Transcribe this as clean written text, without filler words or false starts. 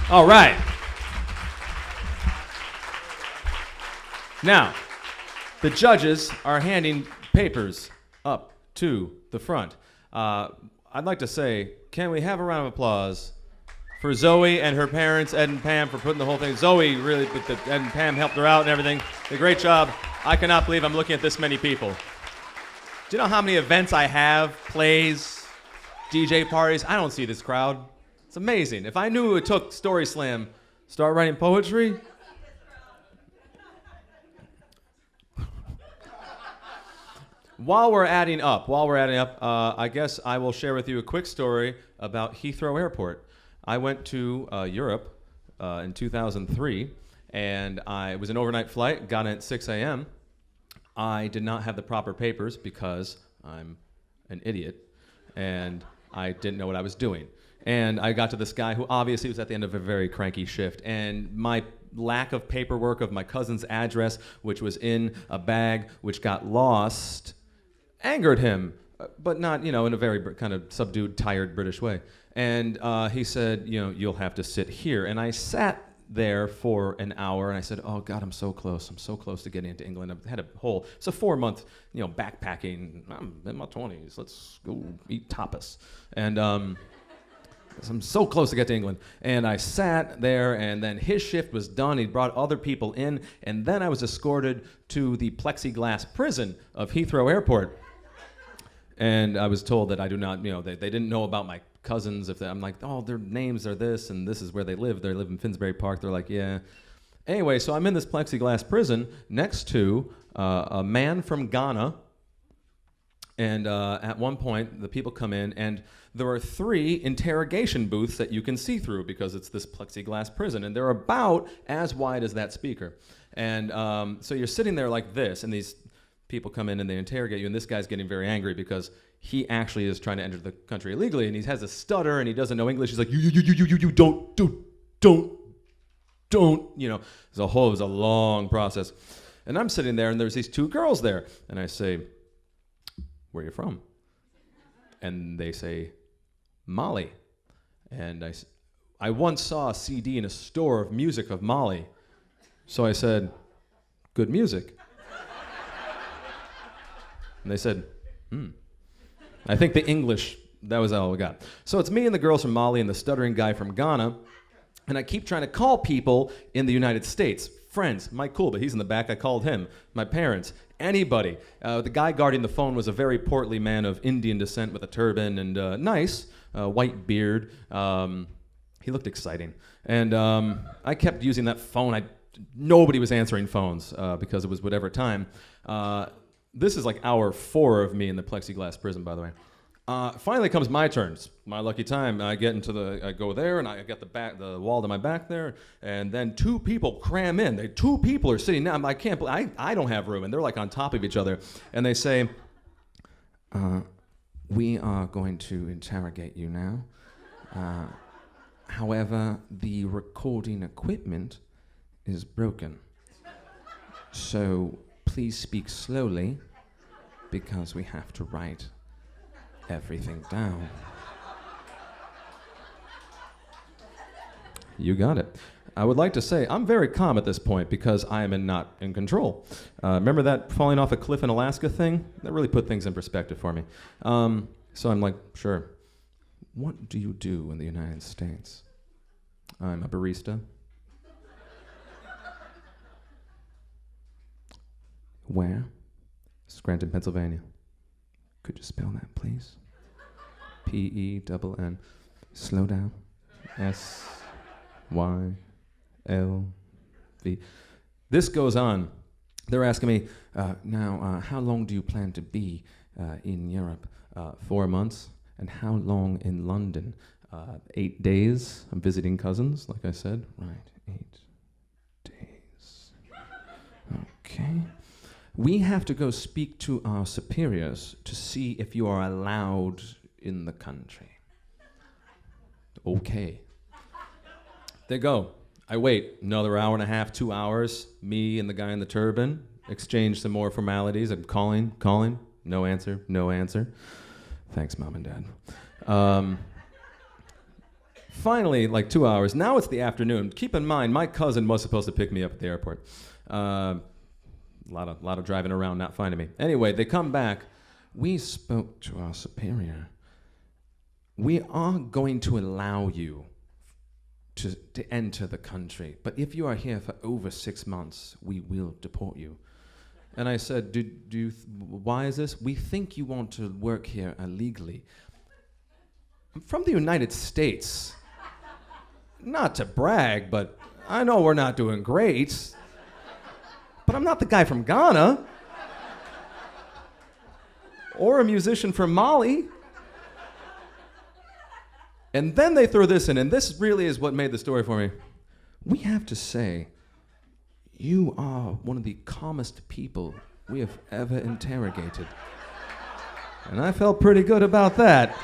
All right. Now, the judges are handing papers up to the front. I'd like to say, can we have a round of applause for Zoe and her parents, Ed and Pam, for putting the whole thing. Zoe really, Ed and Pam helped her out and everything. Did a great job. I cannot believe I'm looking at this many people. Do you know how many events I have, plays, DJ parties? I don't see this crowd. It's amazing. If I knew it took StorySlam, start writing poetry. While we're adding up, I guess I will share with you a quick story about Heathrow Airport. I went to Europe in 2003, and it was an overnight flight, got in at 6 a.m. I did not have the proper papers because I'm an idiot, and I didn't know what I was doing. And I got to this guy who obviously was at the end of a very cranky shift, and my lack of paperwork of my cousin's address, which was in a bag which got lost, angered him, but not, in a very kind of subdued, tired British way. And he said, you'll have to sit here. And I sat there for an hour, and I said, oh, God, I'm so close. I'm so close to getting into England. I've had it's a 4-month, backpacking. I'm in my 20s. Let's go eat tapas. And I'm so close to get to England. And I sat there, and then his shift was done. He brought other people in, and then I was escorted to the plexiglass prison of Heathrow Airport. And I was told that I do not, they didn't know about my cousins. I'm like, oh, their names are this, and this is where they live. They live in Finsbury Park. They're like, yeah. Anyway, so I'm in this plexiglass prison next to a man from Ghana. And at one point, the people come in, and there are 3 interrogation booths that you can see through because it's this plexiglass prison. And they're about as wide as that speaker. And so you're sitting there like this, and these people come in and they interrogate you, and this guy's getting very angry because he actually is trying to enter the country illegally, and he has a stutter, and he doesn't know English. He's like, you don't. It was a long process. And I'm sitting there, and there's these 2 girls there, and I say, where are you from? And they say, Mali. And I once saw a CD in a store of music of Mali. So I said, good music. And they said, I think the English, that was all we got. So it's me and the girls from Mali and the stuttering guy from Ghana. And I keep trying to call people in the United States. Friends, Mike Coolba, he's in the back, I called him. My parents, anybody. The guy guarding the phone was a very portly man of Indian descent with a turban and nice, white beard. He looked exciting. And I kept using that phone. Nobody was answering phones because it was whatever time. This is like hour 4 of me in the plexiglass prison, by the way. Finally comes my turn. It's my lucky time. I go there, and I get the wall to my back there, and then 2 people cram in. 2 people are sitting down. I don't have room, and they're like on top of each other. And they say, we are going to interrogate you now. However, the recording equipment is broken. So please speak slowly, because we have to write everything down. You got it. I would like to say I'm very calm at this point because I am not in control. Remember that falling off a cliff in Alaska thing? That really put things in perspective for me. So I'm like, sure. What do you do in the United States? I'm a barista. Where? Scranton, Pennsylvania. Could you spell that, please? P-E-N-N. Slow down. S-Y-L-V. This goes on. They're asking me, now, how long do you plan to be in Europe? 4 months. And how long in London? 8 days. I'm visiting cousins, like I said. Right, 8 days. Okay. We have to go speak to our superiors to see if you are allowed in the country. Okay. They go. I wait another hour and a half, 2 hours. Me and the guy in the turban exchange some more formalities. I'm calling. No answer. Thanks, Mom and Dad. finally, like 2 hours. Now it's the afternoon. Keep in mind, my cousin was supposed to pick me up at the airport. A lot of driving around, not finding me. Anyway, they come back. We spoke to our superior. We are going to allow you to enter the country, but if you are here for over 6 months, we will deport you. And I said, why is this? We think you want to work here illegally. I'm from the United States. Not to brag, but I know we're not doing great. But I'm not the guy from Ghana. Or a musician from Mali. And then they throw this in, and this really is what made the story for me. We have to say, you are one of the calmest people we have ever interrogated. And I felt pretty good about that.